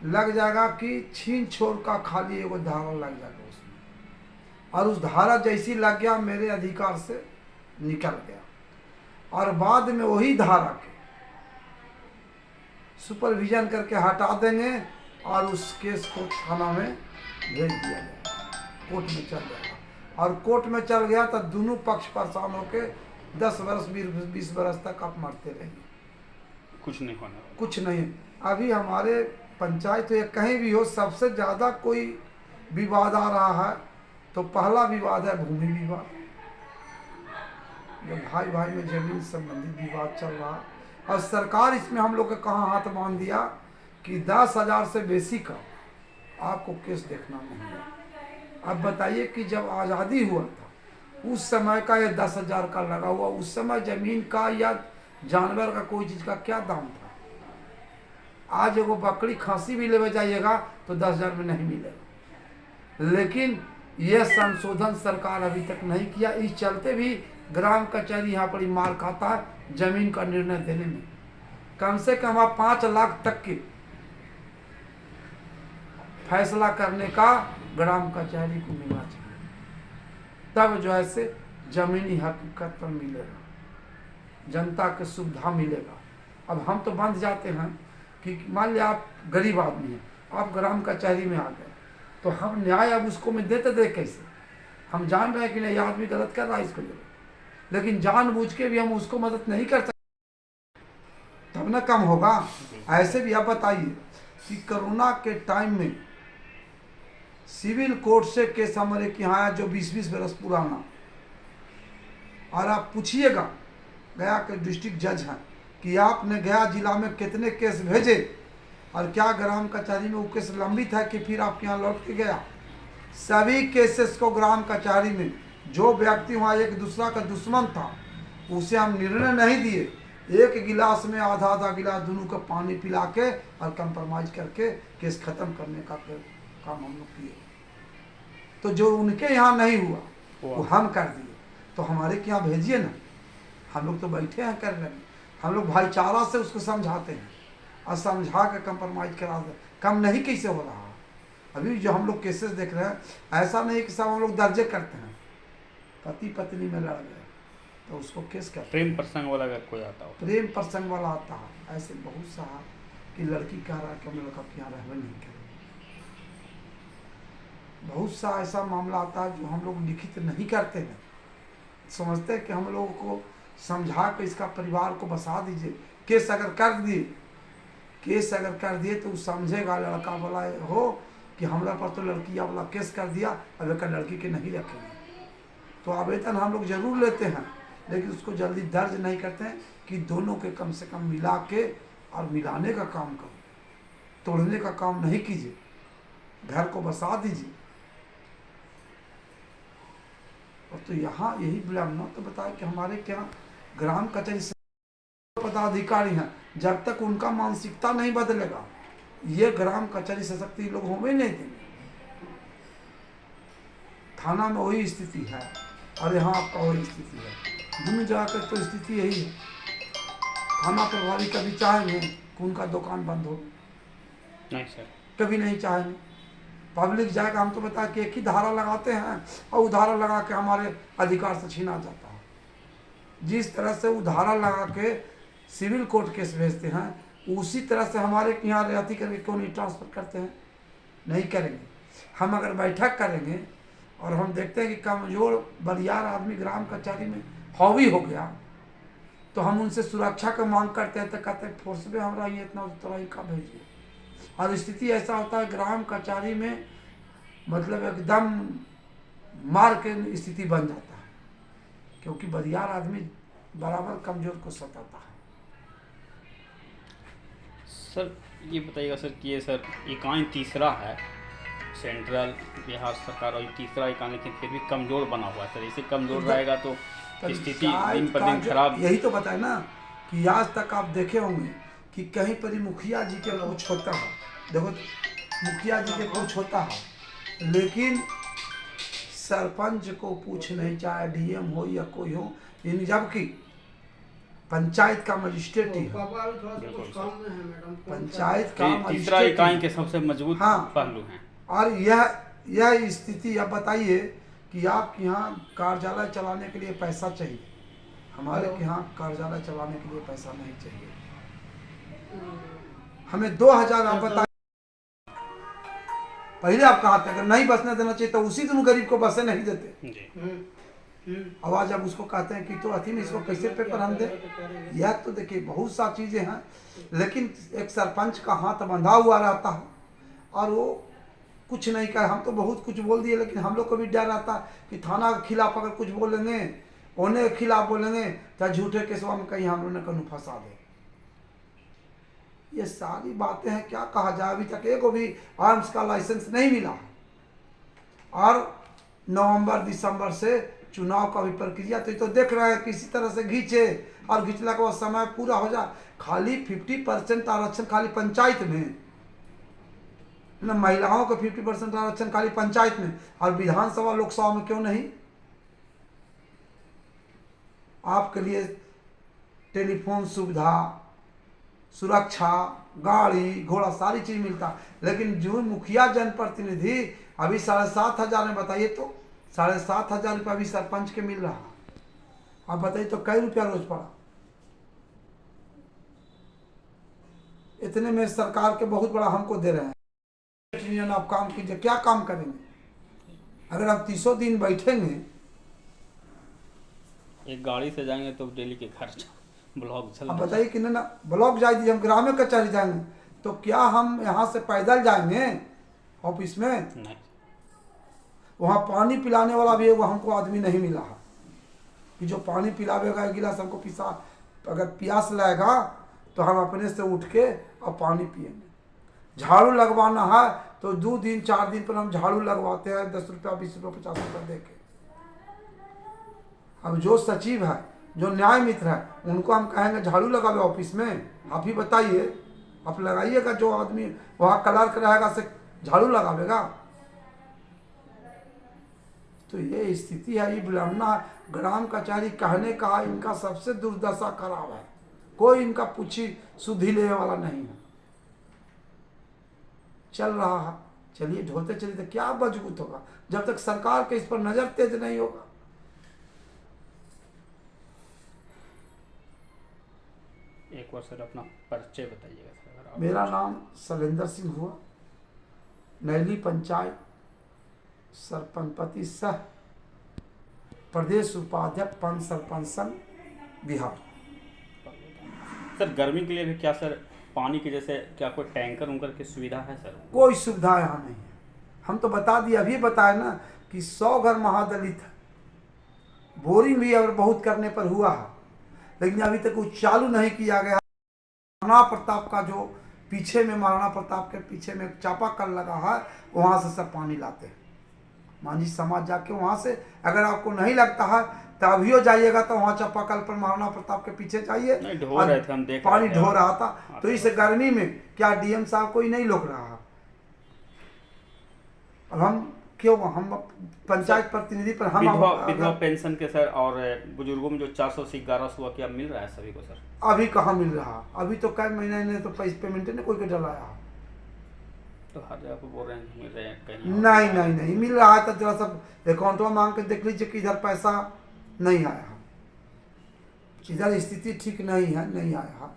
लग जाएगा कि छीन छोड़ का खाली एगो धारा लग जाएगा उसमें, और उस धारा जैसी लग गया मेरे अधिकार से निकल गया, और बाद में वही धारा के सुपरविजन करके हटा देंगे और उस केस को थाना में भेज दिया जाएगा, कोर्ट में चल जाएगा, और कोर्ट में चल गया तो दोनों पक्ष परेशान होकर 10 वर्ष 20 वर्ष तक आप मरते रहेंगे, कुछ नहीं होना, कुछ नहीं। अभी हमारे पंचायत या कहीं भी हो, सबसे ज़्यादा कोई विवाद आ रहा है तो पहला विवाद है भूमि विवाद, जो भाई भाई में जमीन संबंधी विवाद चल रहा, और सरकार इसमें हम लोग के कहाँ हाथ बांध दिया कि 10,000 से बेसी का आपको केस देखना नहीं है। अब बताइए कि जब आज़ादी हुआ था उस समय का ये 10,000 का लगा हुआ, उस समय ज़मीन का या जानवर का कोई चीज़ का क्या दाम था? आज एगो बकरी खांसी भी लेवे जाइएगा तो 10,000 में नहीं मिलेगा। लेकिन यह संशोधन सरकार अभी तक नहीं किया, इस चलते भी ग्राम कचहरी यहाँ पर मार खाता है जमीन का निर्णय देने में। कम से कम आप 5 लाख तक के फैसला करने का ग्राम कचहरी को मिलना चाहिए, तब जो है से जमीनी हकीकत पर मिलेगा, जनता के सुविधा मिलेगा। अब हम तो बंध जाते हैं कि मान लिया आप गरीब आदमी हैं, आप ग्राम कचहरी में आ गए तो हम न्याय अब उसको में देते दे कैसे? हम जान रहे हैं कि नहीं, आदमी गलत कर रहा है इसको ले, लेकिन जानबूझ के भी हम उसको मदद नहीं कर सकते, तब ना कम होगा। ऐसे भी आप बताइए कि कोरोना के टाइम में सिविल कोर्ट से केस हमारे के यहाँ आया जो 20-20 बरस पुराना, और आप पूछिएगा गया के डिस्ट्रिक्ट जज हैं कि आपने गया जिला में कितने केस भेजे और क्या ग्राम कचहरी में वो केस लंबित है कि फिर आपके यहाँ लौट के गया? सभी केसेस को ग्राम कचहरी में जो व्यक्ति वहाँ एक दूसरा का दुश्मन था उसे हम निर्णय नहीं दिए, एक गिलास में आधा गिलास दोनों को पानी पिला के और कंप्रोमाइज करके केस खत्म करने का काम हम लोग किए। तो जो उनके यहाँ नहीं हुआ वो हम कर दिए, तो हमारे के यहाँ भेजिए ना, हम लोग तो बैठे हैं कर रहे हैं, हम लोग भाईचारा से उसको समझाते हैं और समझा के कंप्रोमाइज करा दे। कम नहीं कैसे हो रहा? अभी जो हम लोग केसेस देख रहे हैं, ऐसा नहीं कि सब हम लोग दर्जे करते हैं, पति पत्नी में लड़ गए तो उसको केस करते, प्रेम प्रसंग वाला अगर कोई आता हो, प्रेम प्रसंग वाला आता है, ऐसे बहुत सा कि लड़की कह रहा है कि हम लोग अब यहाँ रहने नहीं करेंगे। बहुत सा ऐसा मामला आता है जो हम लोग लिखित नहीं करते हैं, समझते हैं कि हम लोगों को समझा के इसका परिवार को बसा दीजिए। केस अगर कर दिए तो समझेगा लड़का वाला हो कि हमरा पर तो लड़की वाला केस कर दिया, अब एक लड़की के नहीं रखेंगे। तो आवेदन हम लोग जरूर लेते हैं, लेकिन उसको जल्दी दर्ज नहीं करते हैं कि दोनों के कम से कम मिला के और मिलाने का काम करो, तोड़ने का काम नहीं कीजिए, घर को बसा दीजिए। और तो यहाँ यही विलम्ब तो बताया कि हमारे क्या ग्राम कचहरी से पदाधिकारी हैं, जब तक उनका मानसिकता नहीं बदलेगा ये ग्राम कचहरी सशक्ति लोग होने नहीं देंगे। थाना में वही स्थिति है और यहाँ आपका वही स्थिति है, दोनों जगह पर तो स्थिति यही है। थाना प्रभारी कभी चाहेंगे कि उनका दुकान बंद हो? नहीं सर, कभी नहीं चाहेंगे। पब्लिक जाएगा, हम तो बता कि एक ही धारा लगाते हैं और वो धारा लगा के हमारे अधिकार से छीना जाता है। जिस तरह से वो धारा लगा के सिविल कोर्ट केस भेजते हैं, उसी तरह से हमारे यहाँ रियायती करके क्यों नहीं ट्रांसफ़र करते हैं? नहीं करेंगे। हम अगर बैठक करेंगे और हम देखते हैं कि कमज़ोर बलियार आदमी ग्राम कचहरी में हावी हो गया तो हम उनसे सुरक्षा का मांग करते हैं, तो कहते हैं फोर्स में हमारा ये इतना तबाही का भेजिए। और स्थिति ऐसा होता है ग्राम कचहरी में मतलब एकदम मार के स्थिति बन जाता है, क्योंकि बलियार आदमी बराबर कमज़ोर को सताता है। सर ये बताइएगा सर कि ये सर इकाई तीसरा है सेंट्रल बिहार सरकार, और तीसरा इकाई लेकिन फिर भी कमज़ोर बना हुआ है सर, इसे कमज़ोर रहेगा तो स्थिति दिन पर दिन खराब। यही तो बताए ना कि आज तक आप देखे होंगे कि कहीं पर ही मुखिया जी के कुछ होता है, देखो मुखिया जी के कुछ होता है, लेकिन सरपंच को पूछ नहीं, चाहे डीएम हो या कोई हो। इन जबकि पंचायत का मजिस्ट्रेट ही है। बिल्कुल सर। पंचायत का तीसरा मजिस्ट्रेट इकाई ही के सबसे मजबूत हाँ। पहलू हैं। और यह स्थिति अब बताइए कि आपके यहाँ कार्यालय चलाने के लिए पैसा चाहिए, हमारे के यहाँ कार्यालय चलाने के लिए पैसा नहीं चाहिए। हमें 2000 आप बताइए, पहले आप कहा था अगर नहीं बसने देना चाहिए तो उसी दिन गरीब को बसें नहीं देते। जी। आवाज अब उसको कहते हैं कि तो अति में इसको कैसे पेपर हम दें। यह तो देखिए बहुत सा चीजें हैं, लेकिन एक सरपंच का हाथ बंधा हुआ रहता है और वो कुछ नहीं कर। हम तो बहुत कुछ बोल दिए, लेकिन हम लोग को भी डर रहता है कि थाना के खिलाफ अगर कुछ बोलेंगे, उन्हें के खिलाफ बोलेंगे तो झूठे केसवा में कहीं हम लोग ने कहीं फंसा दे। ये सारी बातें हैं, क्या कहा जाए। अभी तक एक भी आर्म्स का लाइसेंस नहीं मिला और नवंबर दिसंबर से चुनाव का भी प्रक्रिया तो देख रहे हैं किसी तरह से घींचे और घींचने के बाद समय पूरा हो जाए। खाली 50% आरक्षण खाली पंचायत में ना, महिलाओं को 50% आरक्षण खाली पंचायत में, और विधानसभा लोकसभा में क्यों नहीं। आपके लिए टेलीफोन सुविधा, सुरक्षा, गाड़ी घोड़ा सारी चीज मिलता, लेकिन जो मुखिया जनप्रतिनिधि अभी 7,500 में, बताइए तो 7,500 रुपया अभी सरपंच के मिल रहा। आप बताइए तो कई रुपया रोज पड़ा। इतने में सरकार के बहुत बड़ा हमको दे रहे हैं। आप काम कीजिए, क्या काम करेंगे अगर आप 300 दिन बैठेंगे। एक गाड़ी से जाएंगे तो डेली के खर्च ब्लॉक चल। अब बताइए कि ना ब्लॉक जाए दीजिए, हम ग्राम्य कचहरी जाएंगे तो क्या हम यहाँ से पैदल जाएंगे ऑफिस में? नहीं। वहाँ पानी पिलाने वाला भी वो हमको आदमी नहीं मिला है कि जो पानी पिलावेगा, एक गिलास हमको अगर प्यास लगेगा तो हम अपने से उठ के और पानी पिएंगे। झाड़ू लगवाना है तो 2 दिन 4 दिन पर हम झाड़ू लगवाते हैं 10 रुपया 20 रुपया 50 रुपया दे के। अब जो सचिव है, जो न्याय मित्र है, उनको हम कहेंगे झाड़ू लगावे ऑफिस में? आप ही बताइए, आप लगाइएगा। जो आदमी वहाँ क्लर्क रहेगा से झाड़ू लगावेगा? तो ये स्थिति है। ये विलंबना ग्राम कचहरी कहने का इनका सबसे दुर्दशा खराब है। कोई इनका पूछी सुधि लेने वाला नहीं है। चल रहा है, चलिए ढोते चलिए, तो क्या मजबूत होगा जब तक सरकार के इस पर नजर तेज नहीं होगा। एक बार सर अपना परिचय बताइएगा। मेरा नाम शैलेंद्र सिंह हुआ, नैली पंचायत सरपंचपति सह प्रदेश उपाध्यक्ष पंच सरपंच संघ बिहार। सर गर्मी के लिए भी क्या सर पानी के जैसे क्या कोई टैंकर उनकर की सुविधा है सर? कोई सुविधा यहाँ नहीं है। हम तो बता दिए, अभी बताए ना कि 100 घर महादलित है। बोरिंग भी अगर बहुत करने पर हुआ है, लेकिन अभी तक वो चालू नहीं किया गया। महाराणा प्रताप का जो पीछे में, महाराणा प्रताप के पीछे में चापाकल लगा है, वहाँ से सब पानी लाते हैं। मांझी समाज जाके वहाँ से, अगर आपको नहीं लगता है तो अभियो जाइएगा तो वहाँ चापाकल पर महाराणा प्रताप के पीछे जाइए, पानी ढो रहा था। तो इस गर्मी में क्या डीएम साहब कोई नहीं रोक रहा है? अब हम क्यों, हम पंचायत प्रतिनिधि पर हम विधवा पेंशन के सर और बुजुर्गों में जो 400 से 1100 क्या मिल रहा है सभी को सर? अभी कहाँ मिल रहा? अभी तो कई महीने ने तो पेमेंट ने कोई के डलाया। तो हर जगह पे बोल रहे हैं मिल रहे हैं कहीं? नहीं मिल रहा है। तो जरा सब अकाउंट में मांग के देख लीजिए कि इधर पैसा नहीं आया है, इधर स्थिति ठीक नहीं है, नहीं आया है।